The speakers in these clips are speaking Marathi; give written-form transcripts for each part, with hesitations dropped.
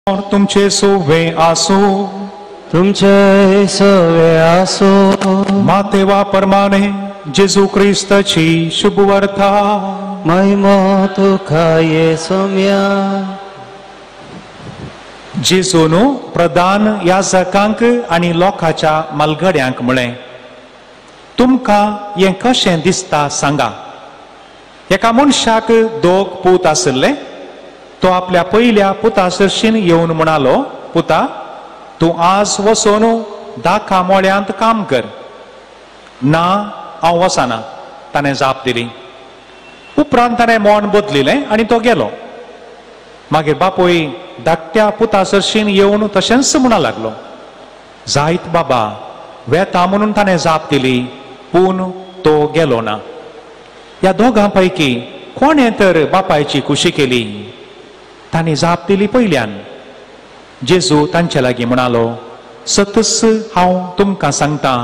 तुमचे सोवे आसो, तुमचे सोवे आसो. मातेवा परमाने जेजू क्रिस्ताची शुभ वार्ता. महिमा तुका येसोम्या. जेजून प्रधान याजकांक आनी लोकांच्या मलगड्यांक म्हळें, तुमकां हें कशें दिसता सांगा. एका मनशाक 2 पूत आसले. तो आपल्या पयल्या पुता सरशीन येवन म्हणालो, पुता, तूं आज वचून 10 मोळ्यांत काम कर. ना, हांव वचना, ताणें जाप दिली. उपरांत ताणें मोन बदलिलें आनी तो गेलो. मागीर बापूय धाकट्या पुता सरशीन येवन तशेंच म्हणूंक लागलो. जायत बाबा, वेता म्हणून ताणें जाप दिली, पूण तो गेलो ना. ह्या दोगां पैकी कोणें तर बापायची खुशी केली. तांणी जाप दिली पयल्यान. जेजू तांचे लागीं म्हणालो, सतस हांव तुमकां सांगतां,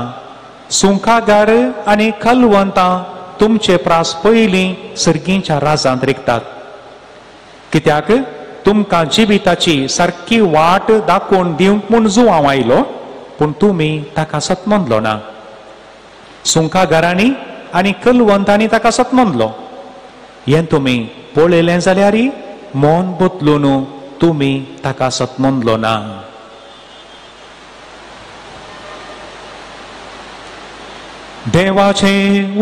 सुंकागार आनी कलवंतां तुमचे प्रास पयलीं सर्गीच्या राजांत रिकतात. कित्याक तुमकां जिविताची सारकी वाट दाखोवन दिवंक म्हूण जो हांव आयलो, पूण तुमी ताका सतमंदलो ना. सुंकागारांनी आनी कलवंतांनी ताका सतमंदलो. हें तुमी पळयलें जाल्यार मोन बदलून तुमी ताका सतमंदलो ना. देवाचे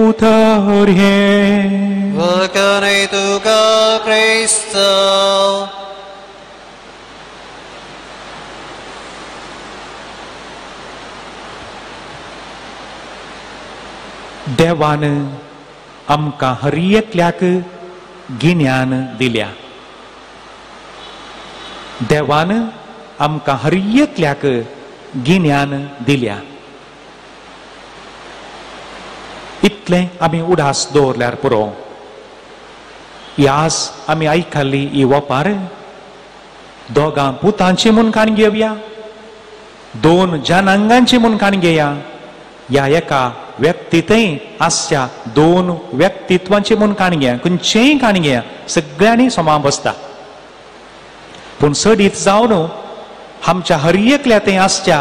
उतर हें. वळखणे तुका क्रिस्त. देवान आमकां हर एकल्याक गिन्यान दिल्या. देवान आमकां हर एकल्याक गिन्यान दिल्या. इतलें आमी उडास दवरल्यार पुरो. ही आस आमी आयकल्ली ही ओपार 2 पुतांची म्हूण काण घेवया, 2 जनांगांची म्हूण काण घेया. ह्या एका व्यक्तीतय आसच्या 2 व्यक्तित्वांची म्हूण काण घेया. खंयचेय काण घेया, सगळ्यांनी समान बसता. पूण सडीत जावन आमच्या हर एकल्यातय आसच्या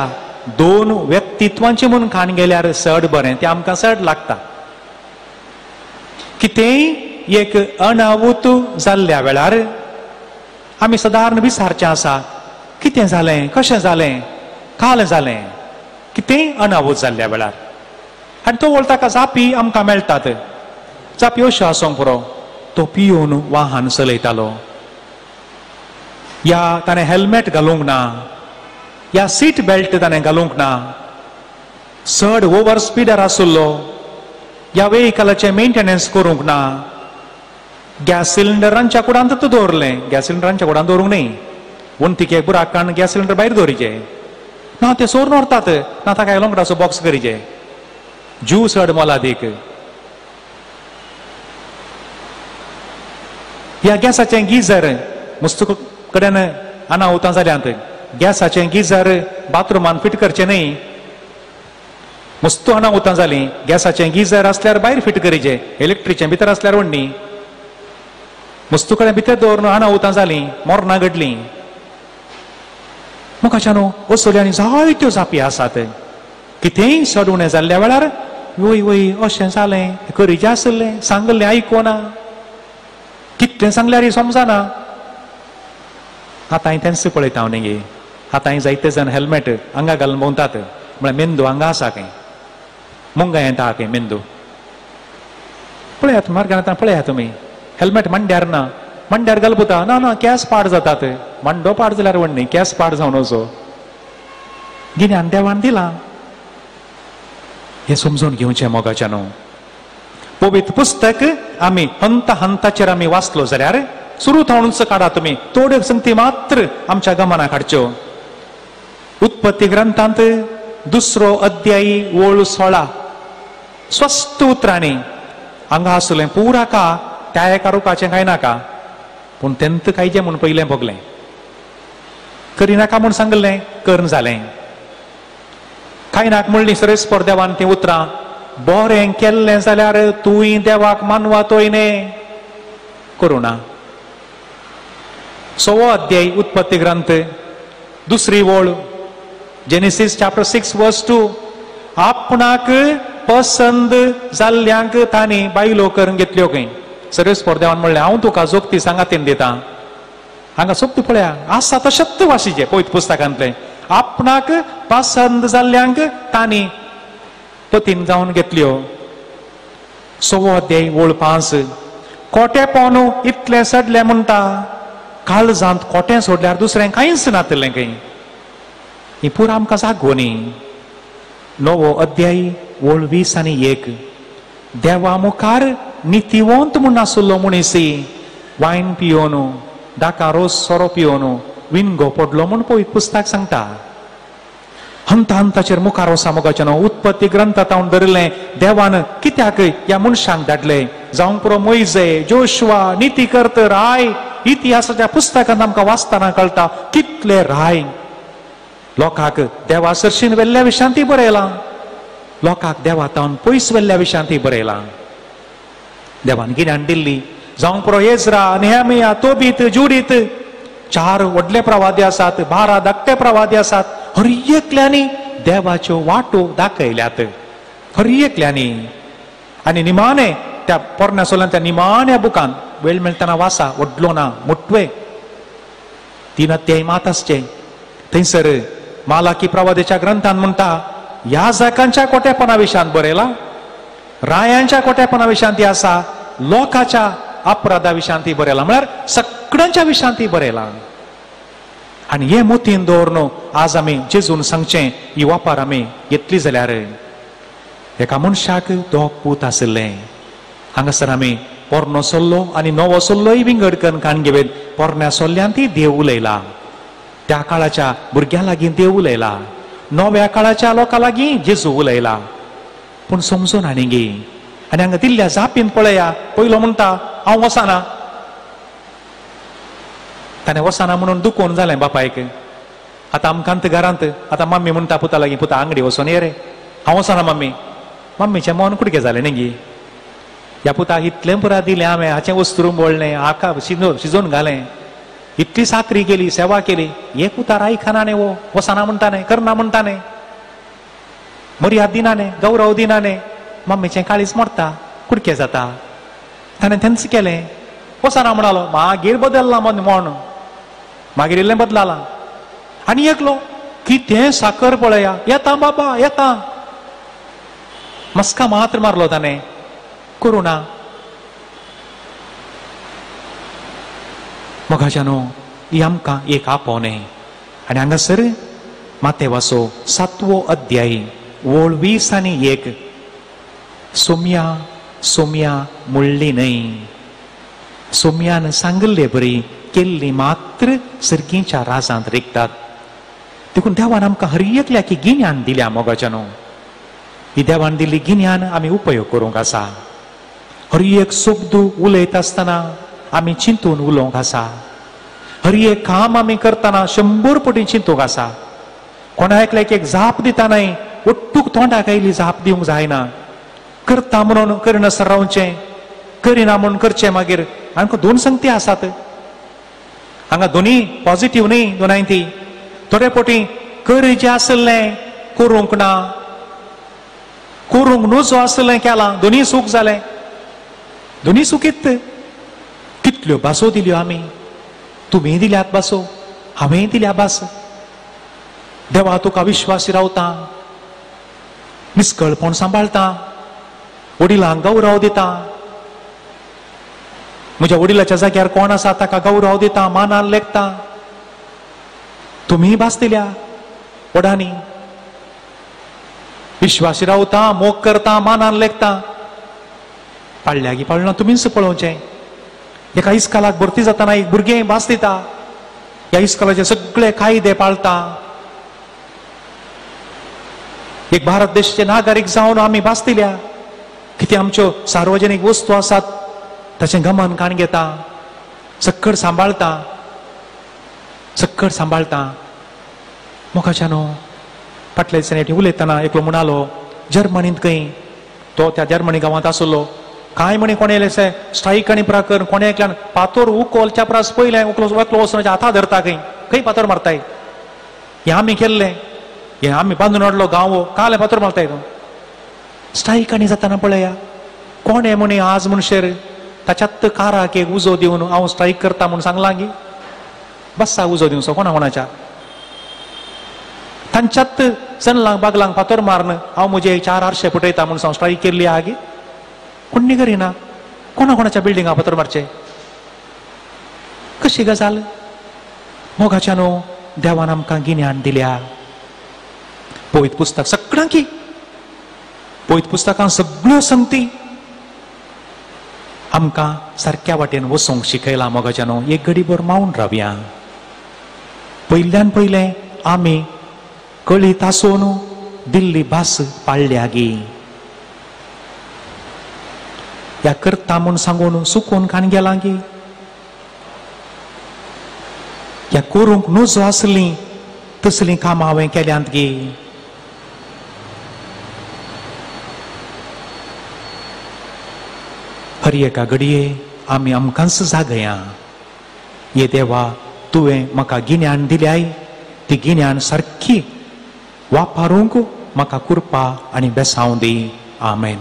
2 व्यक्तित्वांची म्हूण काण गेल्यार चड बरें. तें आमकां चड लागता. कितेंय एक अनाहूत जाल्ल्या वेळार आमी सदारण विचारचें आसा, कितें जालें, कशें जालें, काल जालें. कितेंय अनाहूत जाल्ल्या वेळार आनी तो वळटा ताका जापी आमकां मेळटात. जापी अश्यो आसूंक पुरो. तो पिवन वाहन चलयतालो, या ताणें हेल्मेट घालूंक ना, या सीट बेल्ट ताणें घालूंक ना, चड ओवर स्पिडार आसुल्लो, ह्या वेहिकलाचें मेंटेनन्स करूंक ना, गॅस सिलिंडरांच्या कुडांत तो दवरलें. गॅस सिलिंडरांच्या कुडांत दवरूंक न्ही, वण्टिके बुराकान गॅस सिलिंडर भायर दवरिचे ना, ते चोरून व्हरतात ना, ताका लोंगडाचो बॉक्स करिचे. जीव चड मोलादीक. ह्या गॅसाचें गिजर मस्त कडेन अनाहुतां जाल्यांत गॅसाचें गिजर बाथरुमान फिट करचें न्ही. मस्त अनाहुतां जालीं, गॅसाचें गिजर आसल्यार भायर फिट करिचें, इलेक्ट्रिकचें भितर आसल्यार व्हडली. मस्त कडेन भितर दवरून अनाहुतां जालीं, मोर्नां घडलीं. मुखाच्या न्हू असल्यो आनी जायत्यो जापी आसात. कितेंय चड उणें जाल्ल्या वेळार वय वय अशें जालें, करिचें आसलें, सांगलें आयकोना, कितें सांगल्यार समजना. आतां तेंच पळयता हांव न्ही. आतां जायते जाण हेल्मेट आंगा घालून भोंवतात, म्हळ्यार मेंदू हांगा आसा खंय, मुंगा येता खंय मेंदू. पळयात मार्गान आतां पळयात तुमी, हेल्मेट मांड्यार ना, मांड्यार घालपुता ना ना, केस पाड जातात. मांडो पाड जाल्यार व्हडली, केस पाड जावन वचो. गिन्यान देवान दिलां. हें समजून घेवचें मोगाच्या न्हू. पवित्र पुस्तक आमी हंताचेर आमी वाचलो जाल्यार सुरू थावणूच काडा तुमी, थोड्यो संगती मात्र आमच्या गमनाक हाडच्यो. उत्पत्ती ग्रंथांत 2 अध्याय ओळ 16 स्वस्त उतरांनी हांगा आसलें पुराका त्या एका रुखाचें कांय नाका, पूण तेंत कांयचें म्हूण पयलें भोगलें. करिनाका म्हूण सांगलें, कर्ण जालें. कांय नाका म्हणली सरेस्पर देवान तीं उतरां, बरें केल्लें जाल्यार तुंय देवाक मानवातोय न्ही. करूं ना. 6 अध्याय उत्पत्ती ग्रंथ दुसरी ओळ जेनेसिस चॅप्टर 6 वर्स 2 आपणाक पसंद जाल्ल्यांक तांणी बायलो करून घेतल्यो खंय सर्वेस्पर देवान म्हणलें हांव तुका जोगती सांगातेन दिता हांगा सोबती पळया आसा तशेंच वाशीचे पळयत पुस्तकांतले आपणाक पसंद जाल्ल्यांक तांणी पतीन जावन घेतल्यो 6 अध्याय ओळ 5 कोटेपण इतलें सडलें म्हणटा काळजांत कोटें सोडल्यार दुसरें कांयच नातलें खंय ही पुरो आमकां जागोनी 9 अध्याय ओळ 20 आनी 1 देवा मुखार नितिवंत म्हूण आसलो मनीसी वायन पियोन दाका रोस सोरो पियोन विणगो पडलो म्हूण पळयत पुस्तक सांगता हंता हंताचेर मुखार वसा मोगाचें उत्पत्ती ग्रंथांत हांव धरलें देवान कित्याक ह्या मनशांक धाडलें जावं पुरो मोइजे जोशुआ निती करत राय इतिहासाच्या पुस्तकांत आमकां वाचतना कळटा कितले राय लोकांक देवा सरशीन वेल्ल्या विशयां ती बरयलां लोकांक देवा तावन पयस वेल्ल्या विशयां ती बरयलां देवान गिन्यान दिल्ली जावं पुरो एजरा नेहमिया तोबीत जुडीत 4 व्हडले प्रवादी आसात 12 धाकटे प्रवादी आसात हर एकल्यांनी देवाच्यो वाटो दाखयल्यात हर एकल्यांनी आनी निमाणे त्या पोरण्या सोल्यान त्या निमाण्या बुकान वेळ मेळटना वाचा वडलो ना मुटवे 3 अध्याय मात आसचे थंयसर मालाकी प्रवादीच्या ग्रंथान म्हणटा याजकांच्या कोटेपणा विशयान बरयला रायांच्या कोटेपणा विशयान ती आसा लोकांच्या अपराधा विशयान ती बरयला म्हळ्यार सगळ्यांच्या विशयान ती बरयला आनी हे मोतीन दवरनो आज आमी जेजून सांगचें ही वापार आमी घेतली जाल्यार एका मनशाक 2 पूत आशिल्ले हांगासर आमी पोरनो सोल्लो आनी नवो सोल्लोय विंगड करून काण घेवेत पोरण्या सोल्ल्यान ती देव उलयला त्या काळाच्या भुरग्यां लागीं देव उलयला नव्या काळाच्या लोकां लागीं जेजू उलयला पूण समजून आनी गे आनी हांगा दिल्ल्या जापीन पळया पयलो म्हणटा हांव वचना ताणें वचना म्हणून दुखोवन जालें बापायक आतां आमकांत घरांत आतां मम्मी म्हणटा पुता लागीं पुता आंगडी वचोन ये रे हांव वचना मम्मीचें मन कुडकें जालें न्ही गे ह्या पुताक इतलें पुरा दिलें हांवें हाचें वस्तू बोळलें हाका शिजोवन घालें इतली साकरी केली सेवा केली एक उतार आयकना न्ही वो वचना म्हणटाने करना म्हणटाने मर्याद दिनाने गौरव दिनाने मम्मीचें काळीज मोडटा कुडकें जाता ताणें तेंच केलें वचना म्हणालो मागीर बदलला म्हण मागीर इल्लें बदलालां आनी एकलो कितें साकर पळया येता बाबा येता मस्का मात्र मारलो ताणें करूं ना मोगाच्यानो ही आमकां एक आपोवणें आनी हांगासर मातेवाचो 7वो अध्याय ओळ 20 आनी 1 सोम्या सोम्या म्हणली न्हय सोम्यान सांगले बरी केल्ली मात्र सर्गीच्या राजांत रिकतात देखून देवान आमकां हर एकल्याक गिन्यान दिल्या मोगाच्यानो ही देवान दिल्ली गिन्यान आमी उपयोग करूंक आसा हर एक शब्द उलयत आसतना आमी चिंतून उलोवंक आसा हर एक काम आमी करतना 100 पटी चिंतूंक आसा कोणा एकल्याक एक जाप दितानाय ओट्टूक तोंडाक आयली जाप दिवंक जायना करता म्हणून करिनासर रावचें करिना म्हणून करचें मागीर आमकां 2 संगती आसात हांगा दोनी पॉझिटिव्ह न्ही दोनाय ती थोडे पटी करचें आसलें करूंक ना करूंक नजो आसलें केलां दोनी सूख जालें दोनी सुखीत कितल्यो बासो दिल्यो आमी तुमी दिल्यात बासो हांवें दिल्या बास देवा तुका विश्वासी रावता निस्कळपण सांबाळता वडिलांक गौरव दिता म्हज्या वडिलाच्या जाग्यार कोण आसा ताका गौरव दिता मानान लेखता तुमी बास दिल्या वडांनी विश्वासी रावता मोग करता मानान लेखता पाळल्या की पाळना तुमीच पळोवचें एका इस्कालाक भरती जाताना एक भुरगें बास दिता ह्या इस्कालाचे सगळे कायदे पाळता एक भारत देशाचे नागरीक जावन आमी बास दिल्या कितें आमच्यो सार्वजनीक वस्तू आसात ताचें गमन काण घेता सक्कड सांबाळता मोगाच्यानो फाटल्या दिसांनी उलयतना एकलो म्हणलो जर्मनींत खंय तो त्या जर्मनी गांवांत आसलो काय म्हणे कोणे स्ट्राईक आनी प्रकरण कोणे एकल्यान पातोर उकोलच्या प्रास पयलें एकलो वचून हाता धरता खंय पातोर मारताय हे आम्ही केल्ले, हे आम्ही बांदून हाडलो गांव काले फातर मारता येतो. स्ट्राईक आनी जाताना पळया कोण हे म्हणे आज म्हणशेर ताच्यात काराक एक उजो दिवन हांव स्ट्राईक करता म्हणून सांगलां की बस्सा उजो दिवचो कोणा तांच्यात चनलांक बागलांक फातर मारन हांव म्हजे 4 आरशे फुटयता म्हणून हांव स्ट्राईक केल्ली आहा गी. कोणी करिना, कोणाच्या बिल्डिंगा फातर मारचे. कशी गजाल. मोगाच्यानो देवान आमकां गिन्यान दिल्या. पवित्र पुस्तक सगळ्यांकी पवित्र पुस्तकां सगळ्यो संगती आमकां सारक्या वाटेन वचोंक शिकयला. मोगाच्यानो एक घडीभर मावून रावया. पयल्यान पयलें आमी कळीत आसून दिल्ली भास पाळल्या गी. या करता म्हूण सांगून सुकून खान गेला गी. या करूंक नजो आसली तसली कामां हांवें केल्यांत गी. हर एका घडये आमी आमकांच जागया. ये देवा तुवें म्हाका गिन्यान दिल्याय ती गिन्यान सारकी वापरूंक म्हाका कृपा आनी बेसांव दी. आमेन.